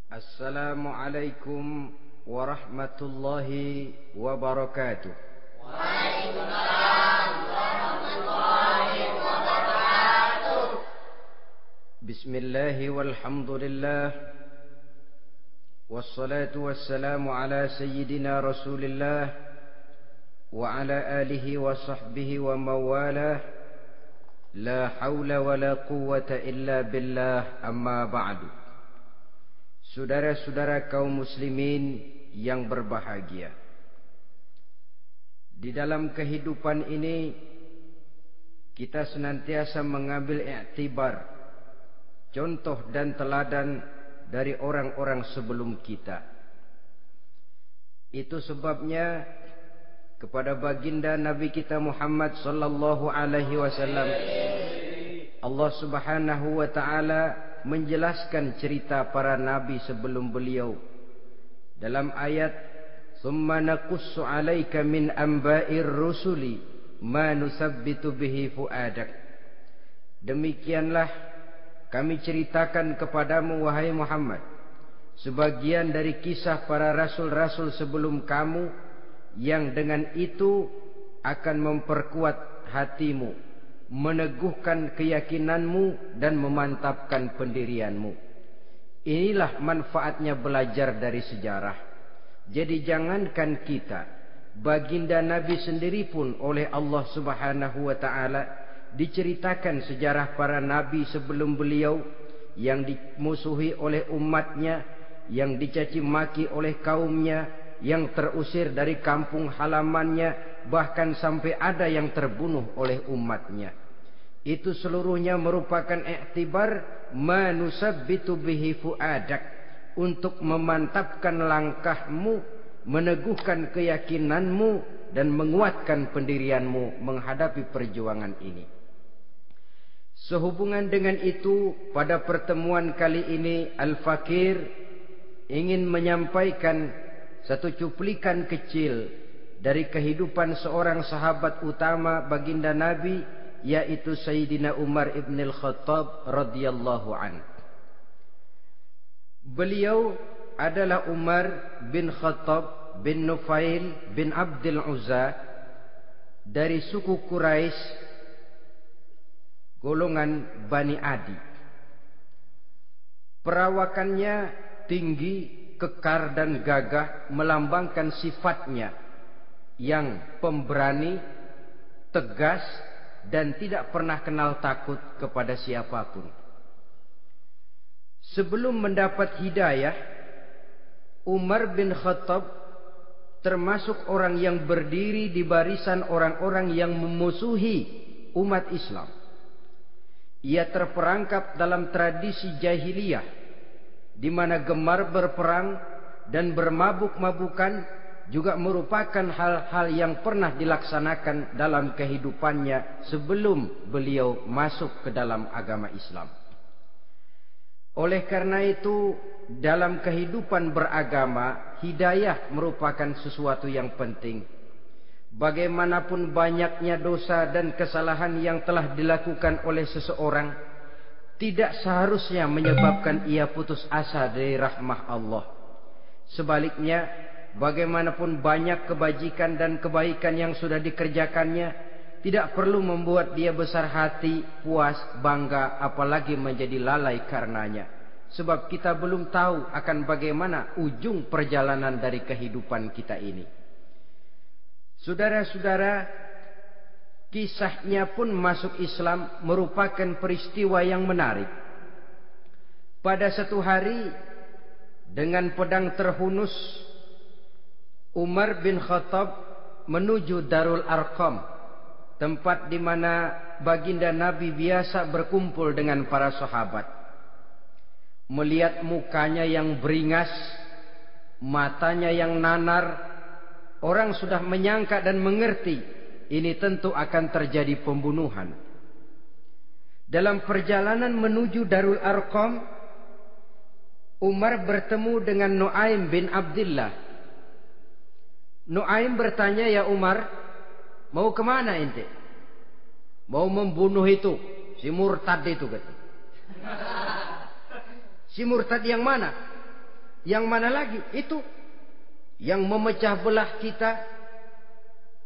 Assalamualaikum warahmatullahi wabarakatuh. Waalaikumsalam warahmatullahi wabarakatuh. Bismillahi walhamdulillah. Wassalatu wassalamu ala sayyidina Rasulillah wa ala alihi wa sahbihi wa mawalah. La hawla wa la quwwata illa billah, amma ba'du. Saudara-saudara kaum muslimin yang berbahagia, di dalam kehidupan ini kita senantiasa mengambil iktibar, contoh dan teladan dari orang-orang sebelum kita. Itu sebabnya kepada baginda Nabi kita Muhammad sallallahu alaihi wasallam Allah Subhanahu wa taala menjelaskan cerita para nabi sebelum beliau dalam ayat "Tsumma naqussu 'alaika min amba'ir rusuli ma nusabbitu bihi fu'adak." Demikianlah kami ceritakan kepadamu wahai Muhammad sebagian dari kisah para rasul-rasul sebelum kamu yang dengan itu akan memperkuat hatimu, meneguhkan keyakinanmu dan memantapkan pendirianmu. Inilah manfaatnya belajar dari sejarah. Jadi jangankan kita, baginda Nabi sendiri pun oleh Allah Subhanahu wa taala diceritakan sejarah para nabi sebelum beliau yang dimusuhi oleh umatnya, yang dicaci maki oleh kaumnya, yang terusir dari kampung halamannya, bahkan sampai ada yang terbunuh oleh umatnya. Itu seluruhnya merupakan iktibar manusabbitu bihi fuadak, untuk memantapkan langkahmu, meneguhkan keyakinanmu dan menguatkan pendirianmu menghadapi perjuangan ini. Sehubungan dengan itu, pada pertemuan kali ini Al-Fakir ingin menyampaikan satu cuplikan kecil dari kehidupan seorang sahabat utama baginda Nabi, yaitu Sayyidina Umar ibn al-Khattab radhiyallahu an. Beliau adalah Umar bin Khattab bin Nufail bin Abdul Uzza dari suku Quraisy golongan Bani Adi. Perawakannya tinggi, kekar dan gagah, melambangkan sifatnya yang pemberani, tegas, dan tidak pernah kenal takut kepada siapapun. Sebelum mendapat hidayah, Umar bin Khattab termasuk orang yang berdiri di barisan orang-orang yang memusuhi umat Islam. Ia terperangkap dalam tradisi jahiliyah, di mana gemar berperang dan bermabuk-mabukan juga merupakan hal-hal yang pernah dilaksanakan dalam kehidupannya sebelum beliau masuk ke dalam agama Islam. Oleh karena itu, dalam kehidupan beragama, hidayah merupakan sesuatu yang penting. Bagaimanapun banyaknya dosa dan kesalahan yang telah dilakukan oleh seseorang, tidak seharusnya menyebabkan ia putus asa dari rahmah Allah. Sebaliknya, bagaimanapun banyak kebajikan dan kebaikan yang sudah dikerjakannya, tidak perlu membuat dia besar hati, puas, bangga, apalagi menjadi lalai karenanya. Sebab kita belum tahu akan bagaimana ujung perjalanan dari kehidupan kita ini. Saudara-saudara, kisahnya pun masuk Islam merupakan peristiwa yang menarik. Pada satu hari, dengan pedang terhunus, Umar bin Khattab menuju Darul Arqam, tempat di mana baginda Nabi biasa berkumpul dengan para sahabat. Melihat mukanya yang beringas, matanya yang nanar, orang sudah menyangka dan mengerti ini tentu akan terjadi pembunuhan. Dalam perjalanan menuju Darul Arqam, Umar bertemu dengan Nuaim bin Abdullah. Nuaim bertanya, "Ya Umar, mau kemana ente?" "Mau membunuh itu, si murtad itu," kata. "Si murtad yang mana?" Yang mana lagi? Itu yang memecah belah kita,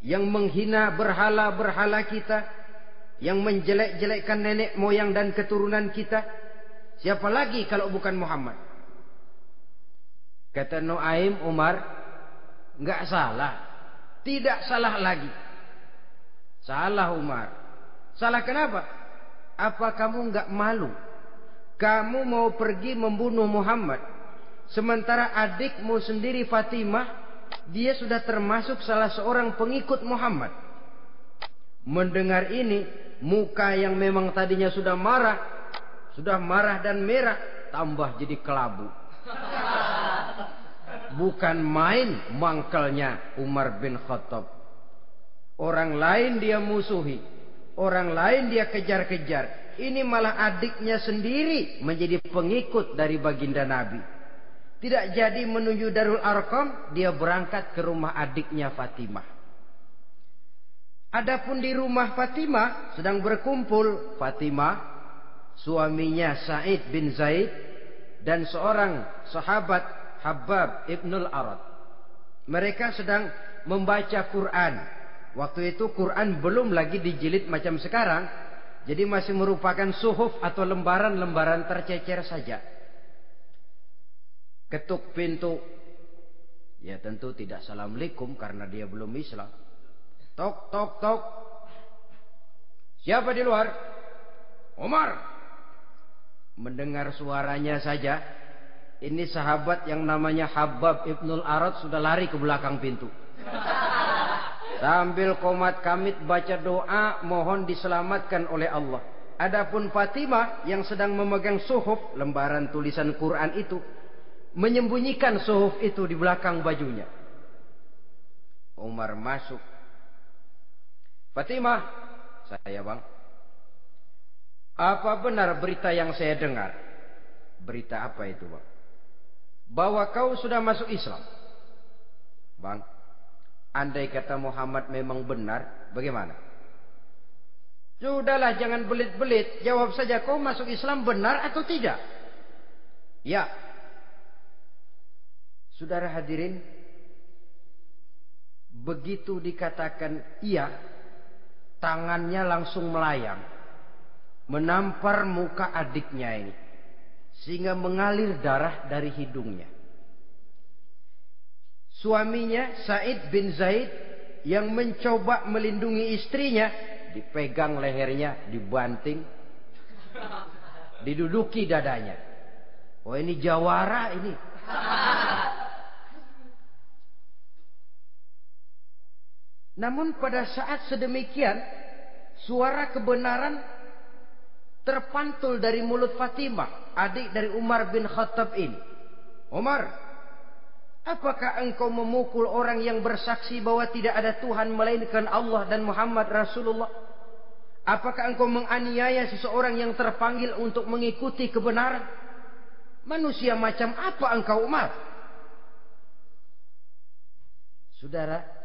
yang menghina berhala-berhala kita, yang menjelek-jelekkan nenek moyang dan keturunan kita. Siapa lagi kalau bukan Muhammad? Kata Nuaim Umar, enggak salah. Tidak salah lagi. Salah Umar. Salah kenapa? Apa kamu enggak malu? Kamu mau pergi membunuh Muhammad, sementara adikmu sendiri Fatimah, dia sudah termasuk salah seorang pengikut Muhammad. Mendengar ini, muka yang memang tadinya sudah marah dan merah, tambah jadi kelabu. Bukan main mangkelnya Umar bin Khattab. Orang lain dia musuhi, orang lain dia kejar-kejar. Ini malah adiknya sendiri menjadi pengikut dari baginda Nabi. Tidak jadi menuju Darul Arqam, dia berangkat ke rumah adiknya Fatimah. Adapun di rumah Fatimah sedang berkumpul Fatimah, suaminya Sa'id bin Zaid, dan seorang sahabat Habbab ibnul Arad. Mereka sedang membaca Quran. Waktu itu Quran belum lagi dijilid macam sekarang, jadi masih merupakan suhuf atau lembaran-lembaran tercecer saja. Ketuk pintu. Ya tentu tidak assalamualaikum karena dia belum Islam. Tok tok tok. Siapa di luar? Umar. Mendengar suaranya saja, ini sahabat yang namanya Habbab ibnul Arad sudah lari ke belakang pintu. Sambil komat kamit baca doa mohon diselamatkan oleh Allah. Adapun Fatimah yang sedang memegang suhuf, lembaran tulisan Quran itu, menyembunyikan suhuf itu di belakang bajunya. Umar masuk. Fatimah, saya bang. Apa benar berita yang saya dengar? Berita apa itu bang? Bahwa kau sudah masuk Islam. Bang, andai kata Muhammad memang benar, bagaimana? Sudahlah, jangan belit-belit. Jawab saja, kau masuk Islam benar atau tidak? Ya. Saudara hadirin, begitu dikatakan iya, tangannya langsung melayang, menampar muka adiknya ini, sehingga mengalir darah dari hidungnya. Suaminya Sa'id bin Zaid yang mencoba melindungi istrinya, dipegang lehernya, dibanting, diduduki dadanya. Oh, ini jawara ini. Namun pada saat sedemikian, suara kebenaran terpantul dari mulut Fatimah, adik dari Umar bin Khattab ini. Umar, apakah engkau memukul orang yang bersaksi bahwa tidak ada Tuhan melainkan Allah dan Muhammad Rasulullah? Apakah engkau menganiaya seseorang yang terpanggil untuk mengikuti kebenaran? Manusia macam apa engkau, Umar? Saudara,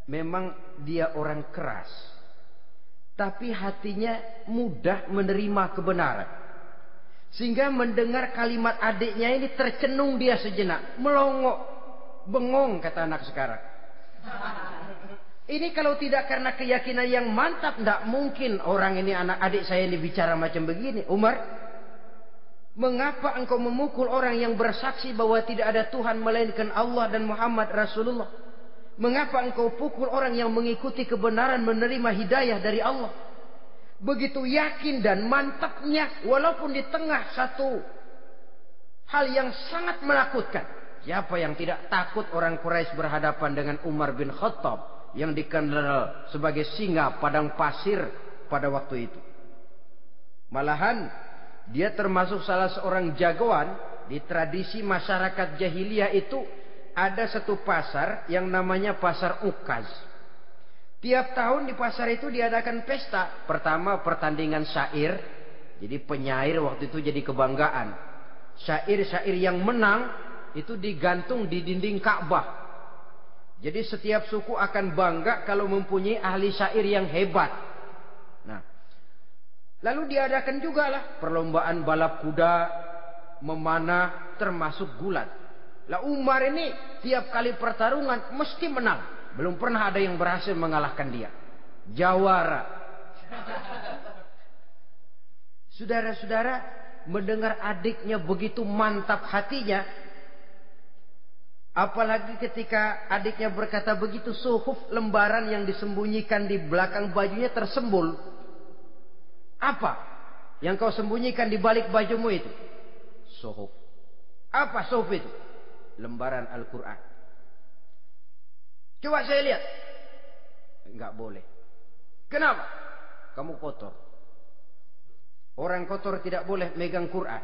memang dia orang keras, tapi hatinya mudah menerima kebenaran. Sehingga mendengar kalimat adiknya ini tercenung dia sejenak, melongo, bengong kata anak sekarang. Ini kalau tidak karena keyakinan yang mantap, tidak mungkin orang ini, anak adik saya ini bicara macam begini. Umar, mengapa engkau memukul orang yang bersaksi bahwa tidak ada Tuhan melainkan Allah dan Muhammad Rasulullah? Mengapa engkau pukul orang yang mengikuti kebenaran, menerima hidayah dari Allah? Begitu yakin dan mantapnya, walaupun di tengah satu hal yang sangat menakutkan. Siapa yang tidak takut orang Quraisy berhadapan dengan Umar bin Khattab yang dikenal sebagai singa padang pasir pada waktu itu? Malahan dia termasuk salah seorang jagoan di tradisi masyarakat jahiliyah itu. Ada satu pasar yang namanya pasar Ukaz. Tiap tahun di pasar itu diadakan pesta. Pertama pertandingan syair. Jadi penyair waktu itu jadi kebanggaan. Syair-syair yang menang itu digantung di dinding Ka'bah. Jadi setiap suku akan bangga kalau mempunyai ahli syair yang hebat. Nah, lalu diadakan juga lah perlombaan balap kuda, memanah, termasuk gulat. Lah Umar ini tiap kali pertarungan mesti menang. Belum pernah ada yang berhasil mengalahkan dia. Jawara. Saudara-saudara, mendengar adiknya begitu mantap hatinya, apalagi ketika adiknya berkata begitu, suhuf, lembaran yang disembunyikan di belakang bajunya tersembul. Apa yang kau sembunyikan di balik bajumu itu? Suhuf. Apa suhuf itu? Lembaran Al-Quran. Coba saya lihat. Enggak boleh. Kenapa? Kamu kotor. Orang kotor tidak boleh megang Quran.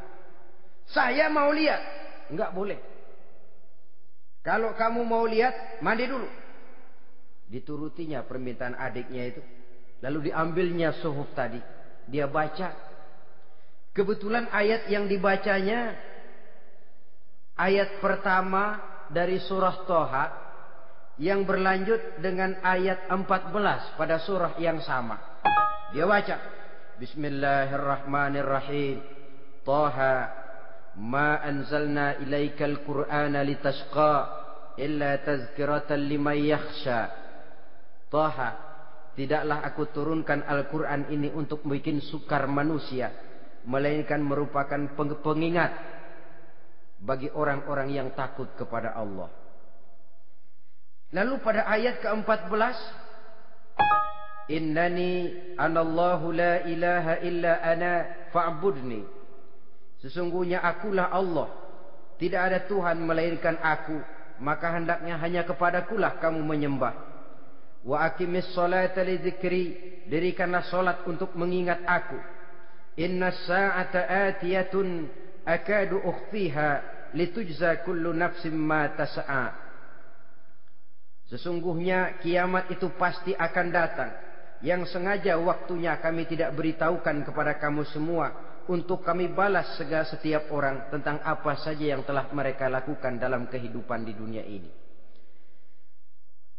Saya mau lihat. Enggak boleh. Kalau kamu mau lihat, mandi dulu. Diturutinya permintaan adiknya itu. Lalu diambilnya suhuf tadi. Dia baca. Kebetulan ayat yang dibacanya ayat pertama dari surah Toha yang berlanjut dengan ayat 14 pada surah yang sama. Dia baca, Bismillahirrahmanirrahim. Toha ma anzalna ilaikal Qur'ana litashqa illa tazkiratan liman yakhsha. Toha, tidaklah aku turunkan Al-Quran ini untuk bikin sukar manusia, melainkan merupakan pengingat bagi orang-orang yang takut kepada Allah. Lalu pada ayat ke-14, Innani anallahu la ilaha illa ana fa'budni. Sesungguhnya akulah Allah, tidak ada Tuhan melainkan aku, maka hendaknya hanya kepadakulah kamu menyembah. Wa aqimis sholata li dzikri, dirikanlah salat untuk mengingat aku. Inna sa'ata atiyatun akadu ukhfiha litujza kullu nafsim ma tas'a. Sesungguhnya kiamat itu pasti akan datang, yang sengaja waktunya kami tidak beritahukan kepada kamu semua, untuk kami balas setiap orang tentang apa saja yang telah mereka lakukan dalam kehidupan di dunia ini.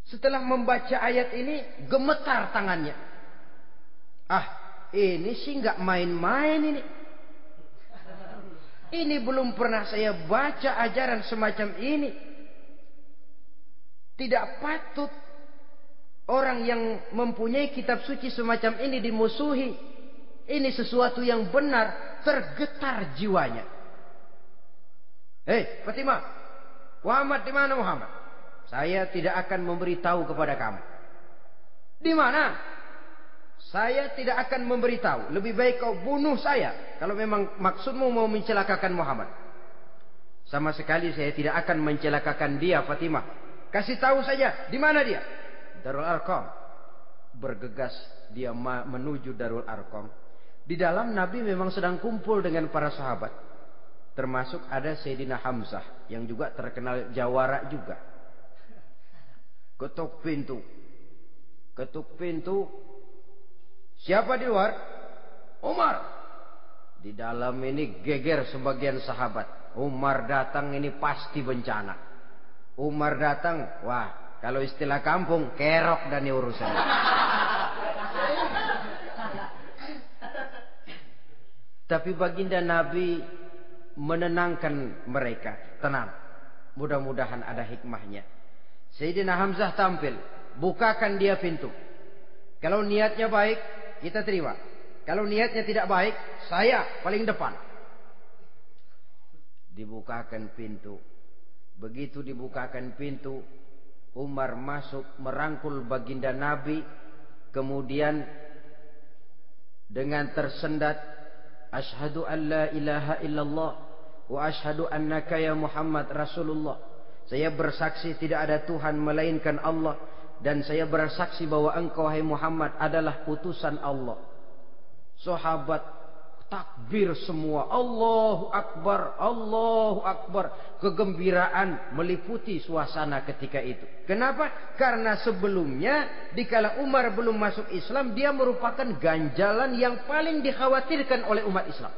Setelah membaca ayat ini, gemetar tangannya. Ini sih nggak main-main ini. Ini belum pernah saya baca ajaran semacam ini. Tidak patut orang yang mempunyai kitab suci semacam ini dimusuhi. Ini sesuatu yang benar, tergetar jiwanya. Hei, Fatimah, Muhammad di mana Muhammad? Saya tidak akan memberitahu kepada kamu. Di mana? Saya tidak akan memberitahu. Lebih baik kau bunuh saya kalau memang maksudmu mau mencelakakan Muhammad. Sama sekali saya tidak akan mencelakakan dia, Fatimah. Kasih tahu saja, di mana dia? Darul Arqam. Bergegas dia menuju Darul Arqam. Di dalam Nabi memang sedang kumpul dengan para sahabat. Termasuk ada Sayyidina Hamzah yang juga terkenal jawara juga. Ketuk pintu. Ketuk pintu. Siapa di luar? Umar. Di dalam ini geger sebagian sahabat. Umar datang ini pasti bencana. Umar datang, wah, kalau istilah kampung, kerok dan urusan. Tapi baginda Nabi menenangkan mereka. Tenang, mudah-mudahan ada hikmahnya. Sayyidina Hamzah tampil, bukakan dia pintu. Kalau niatnya baik, kita terima. Kalau niatnya tidak baik, saya paling depan. Dibukakan pintu. Begitu dibukakan pintu, Umar masuk merangkul baginda Nabi. Kemudian dengan tersendat, Ashhadu an la ilaha illallah wa ashhadu annaka ya Muhammad Rasulullah. Saya bersaksi tidak ada Tuhan melainkan Allah, dan saya bersaksi bahwa engkau hai Muhammad adalah utusan Allah. Sahabat takbir semua, Allahu Akbar, Allahu Akbar. Kegembiraan meliputi suasana ketika itu. Kenapa? Karena sebelumnya dikala Umar belum masuk Islam, dia merupakan ganjalan yang paling dikhawatirkan oleh umat Islam.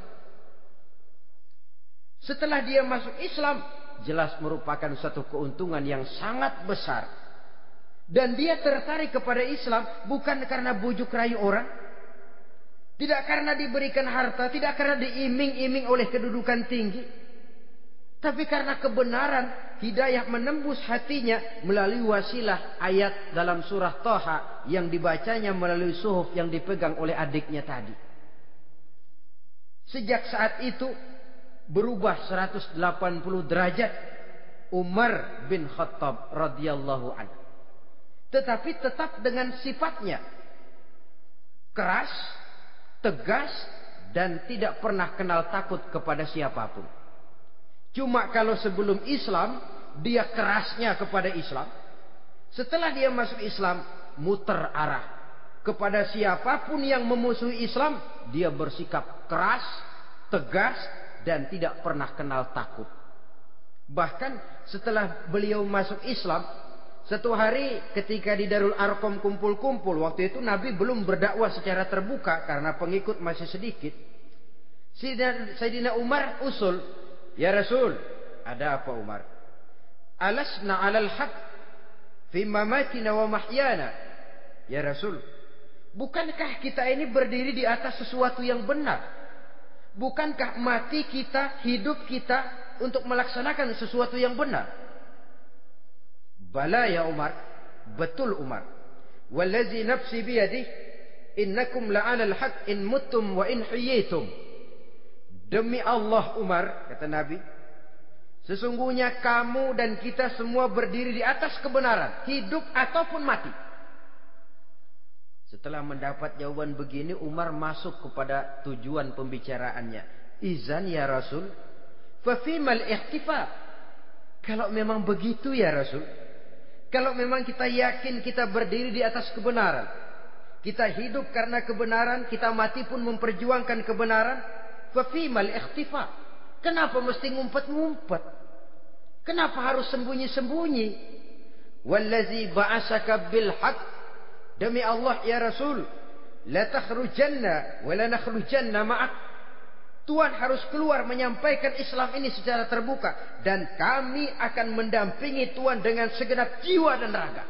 Setelah dia masuk Islam, jelas merupakan satu keuntungan yang sangat besar. Dan dia tertarik kepada Islam bukan karena bujuk rayu orang, tidak karena diberikan harta, tidak karena diiming-iming oleh kedudukan tinggi, Tapi karena kebenaran, hidayah menembus hatinya melalui wasilah ayat dalam surah Thaha yang dibacanya melalui suhuf yang dipegang oleh adiknya tadi. Sejak saat itu berubah 180 derajat Umar bin Khattab radhiyallahu anhu. Tetapi tetap dengan sifatnya keras, tegas, dan tidak pernah kenal takut kepada siapapun. Cuma kalau sebelum Islam, dia kerasnya kepada Islam. Setelah dia masuk Islam, muter arah. Kepada siapapun yang memusuhi Islam, dia bersikap keras, tegas, dan tidak pernah kenal takut. Bahkan setelah beliau masuk Islam, satu hari ketika di Darul Arqam kumpul-kumpul, waktu itu Nabi belum berdakwah secara terbuka karena pengikut masih sedikit. Sayyidina Umar usul, "Ya Rasul, ada apa Umar? Alasna 'alal haq fi mamatina wa mahyana." Ya Rasul, bukankah kita ini berdiri di atas sesuatu yang benar? Bukankah mati kita, hidup kita untuk melaksanakan sesuatu yang benar? Bala ya Umar, betul Umar. Wallazi nafsi biyadih, innakum la'alal haq in muttum wa in hiyitum. Demi Allah Umar, kata Nabi, sesungguhnya kamu dan kita semua berdiri di atas kebenaran, hidup ataupun mati. Setelah mendapat jawaban begini, Umar masuk kepada tujuan pembicaraannya. Izan ya Rasul, fa fimal ihtifa. Kalau memang begitu ya Rasul, kalau memang kita yakin kita berdiri di atas kebenaran, kita hidup karena kebenaran, kita mati pun memperjuangkan kebenaran, fa fimal ihtifa. Kenapa mesti ngumpet-ngumpet? Kenapa harus sembunyi-sembunyi? Wallazi ba'asaka bil haqq, demi Allah ya Rasul, la takhrujanna wa la nakhrujanna ma'ak. Tuhan harus keluar menyampaikan Islam ini secara terbuka, dan kami akan mendampingi Tuhan dengan segenap jiwa dan raga.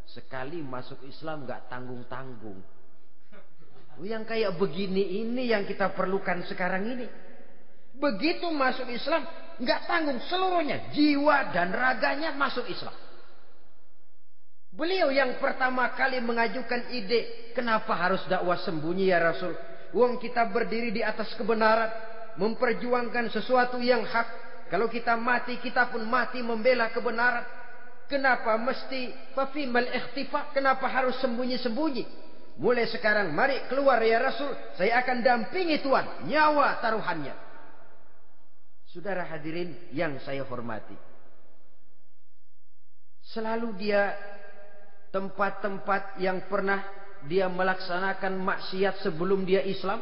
Sekali masuk Islam gak tanggung-tanggung. Yang kayak begini ini yang kita perlukan sekarang ini. Begitu masuk Islam gak tanggung seluruhnya, jiwa dan raganya masuk Islam. Beliau yang pertama kali mengajukan ide, kenapa harus dakwah sembunyi ya Rasul? Wong kita berdiri di atas kebenaran, memperjuangkan sesuatu yang hak. Kalau kita mati, kita pun mati membela kebenaran. Kenapa mesti fafimal ikhtifa? Kenapa harus sembunyi-sembunyi? Mulai sekarang mari keluar ya Rasul, saya akan dampingi Tuhan, nyawa taruhannya. Saudara hadirin yang saya hormati, selalu dia tempat-tempat yang pernah dia melaksanakan maksiat sebelum dia Islam,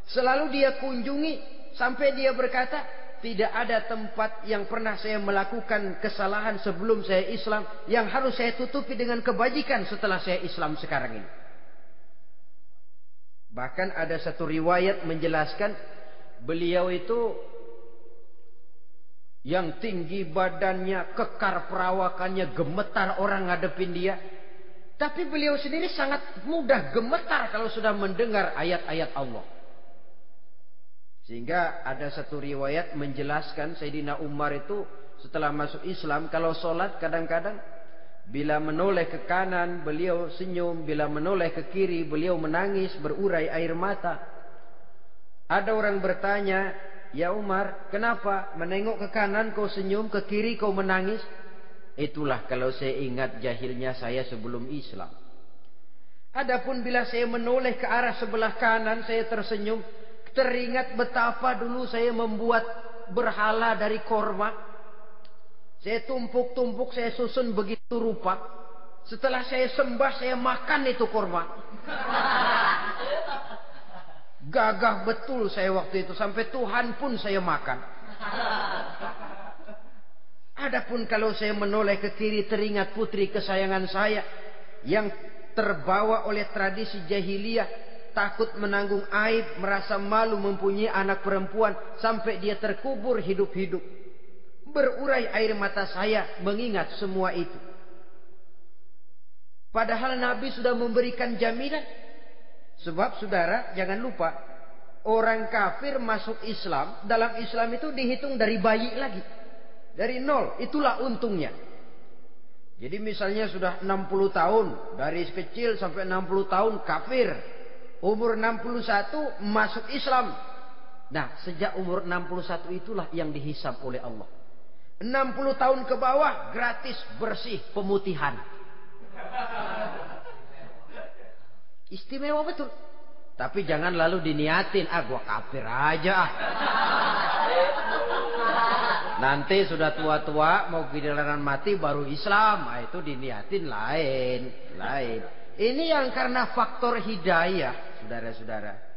selalu dia kunjungi sampai dia berkata, tidak ada tempat yang pernah saya melakukan kesalahan sebelum saya Islam yang harus saya tutupi dengan kebajikan setelah saya Islam sekarang ini. Bahkan ada satu riwayat menjelaskan beliau itu yang tinggi badannya, kekar perawakannya, gemetar orang ngadepin dia. Tapi beliau sendiri sangat mudah gemetar kalau sudah mendengar ayat-ayat Allah. Sehingga ada satu riwayat menjelaskan Sayyidina Umar itu setelah masuk Islam, kalau sholat kadang-kadang bila menoleh ke kanan beliau senyum, bila menoleh ke kiri beliau menangis berurai air mata. Ada orang bertanya, ya Umar, kenapa menengok ke kanan kau senyum, ke kiri kau menangis? Itulah kalau saya ingat jahilnya saya sebelum Islam. Adapun bila saya menoleh ke arah sebelah kanan saya tersenyum, teringat betapa dulu saya membuat berhala dari korma. Saya tumpuk-tumpuk, saya susun begitu rupa. Setelah saya sembah, saya makan itu korma. Gagah betul saya waktu itu, sampai Tuhan pun saya makan. Adapun kalau saya menoleh ke kiri, teringat putri kesayangan saya yang terbawa oleh tradisi jahiliyah, takut menanggung aib, merasa malu mempunyai anak perempuan, sampai dia terkubur hidup-hidup. Berurai air mata saya mengingat semua itu. Padahal Nabi sudah memberikan jaminan. Sebab saudara jangan lupa, Orang kafir masuk Islam, dalam Islam itu dihitung dari bayi lagi. Dari nol, itulah untungnya. Jadi misalnya sudah 60 tahun, dari kecil sampai 60 tahun kafir. Umur 61 masuk Islam. Nah, sejak umur 61 itulah yang dihisab oleh Allah. 60 tahun ke bawah gratis bersih pemutihan. Istimewa betul. Tapi jangan lalu diniatin, gua kafir aja ah. Nanti sudah tua-tua mau giliran mati baru Islam, itu diniatin lain. Ini yang karena faktor hidayah, saudara-saudara.